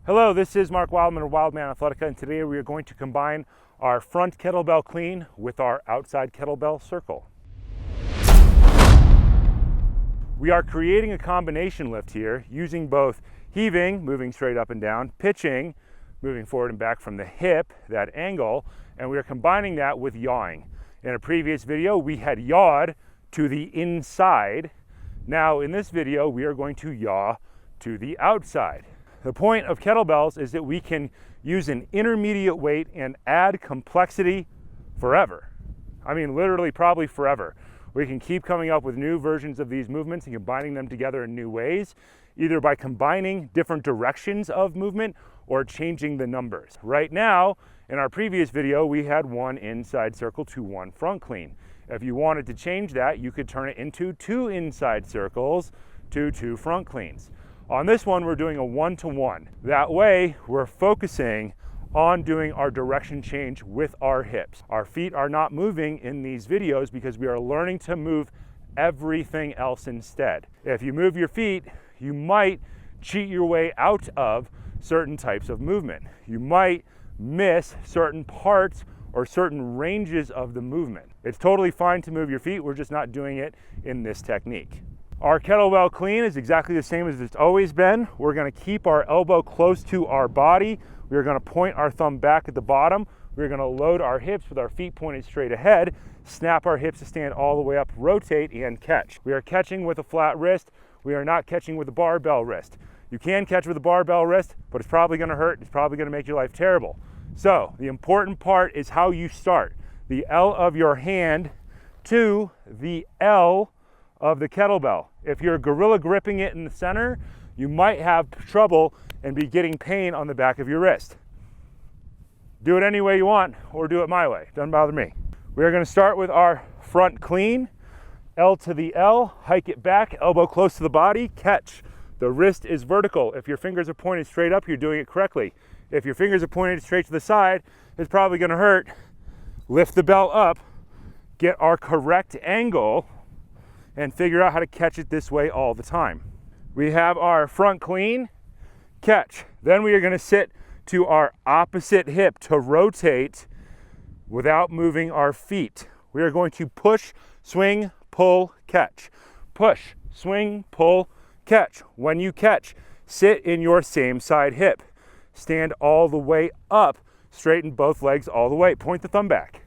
Hello, this is Mark Wildman of Wildman Athletica, and today we are going to combine our front kettlebell clean with our outside kettlebell circle. We are creating a combination lift here using both heaving, moving straight up and down, pitching, moving forward and back from the hip, that angle, and we are combining that with yawing. In a previous video, we had yawed to the inside. Now in this video, we are going to yaw to the outside. The point of kettlebells is that we can use an intermediate weight and add complexity forever. I mean, literally probably forever. We can keep coming up with new versions of these movements and combining them together in new ways, either by combining different directions of movement or changing the numbers. Right now, in our previous video, we had one inside circle to one front clean. If you wanted to change that, you could turn it into two inside circles to two front cleans. On this one, we're doing a 1-to-1. That way, we're focusing on doing our direction change with our hips. Our feet are not moving in these videos because we are learning to move everything else instead. If you move your feet, you might cheat your way out of certain types of movement. You might miss certain parts or certain ranges of the movement. It's totally fine to move your feet, we're just not doing it in this technique. Our kettlebell clean is exactly the same as it's always been. We're going to keep our elbow close to our body. We're going to point our thumb back at the bottom. We're going to load our hips with our feet pointed straight ahead, snap our hips to stand all the way up, rotate, and catch. We are catching with a flat wrist. We are not catching with a barbell wrist. You can catch with a barbell wrist, but it's probably going to hurt. It's probably going to make your life terrible. So the important part is how you start. The L of your hand to the L of the kettlebell. If you're gorilla gripping it in the center, you might have trouble and be getting pain on the back of your wrist. Do it any way you want or do it my way. Doesn't bother me. We're going to start with our front clean. L to the L, hike it back, elbow close to the body, catch. The wrist is vertical. If your fingers are pointed straight up, you're doing it correctly. If your fingers are pointed straight to the side, it's probably going to hurt. Lift the bell up, get our correct angle, and figure out how to catch it this way all the time. We have our front clean, catch. Then we are going to sit to our opposite hip to rotate without moving our feet. We are going to push, swing, pull, catch. Push, swing, pull, catch. When you catch, sit in your same side hip. Stand all the way up, straighten both legs all the way. Point the thumb back.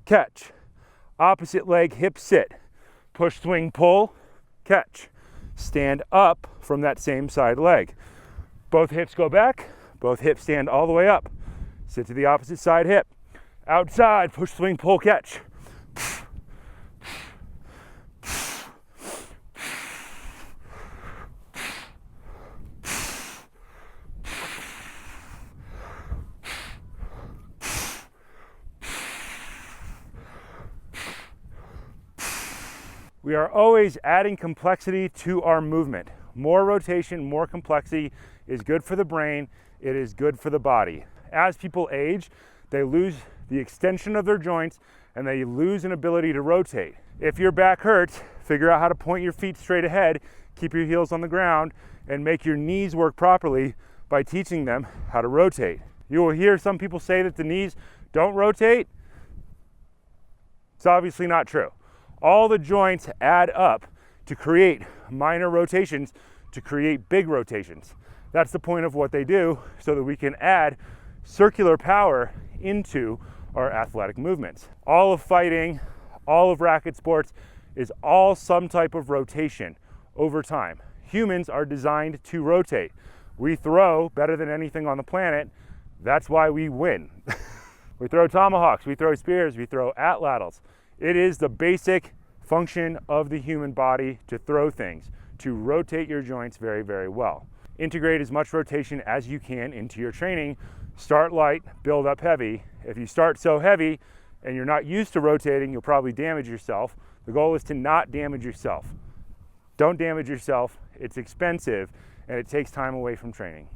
Catch. Opposite leg, hip sit. Push, swing, pull, catch. Stand up from that same side leg. Both hips go back, both hips stand all the way up. Sit to the opposite side hip. Outside, push, swing, pull, catch. We are always adding complexity to our movement. More rotation, more complexity is good for the brain, it is good for the body. As people age, they lose the extension of their joints and they lose an ability to rotate. If your back hurts, figure out how to point your feet straight ahead, keep your heels on the ground, and make your knees work properly by teaching them how to rotate. You will hear some people say that the knees don't rotate. It's obviously not true. All the joints add up to create minor rotations, to create big rotations. That's the point of what they do, so that we can add circular power into our athletic movements. All of fighting, all of racket sports is all some type of rotation over time. Humans are designed to rotate. We throw better than anything on the planet. That's why we win. We throw tomahawks, we throw spears, we throw atlatls. It is the basic function of the human body to throw things, to rotate your joints very, very well. Integrate as much rotation as you can into your training. Start light, build up heavy. If you start so heavy and you're not used to rotating, you'll probably damage yourself. The goal is to not damage yourself. Don't damage yourself. It's expensive and it takes time away from training.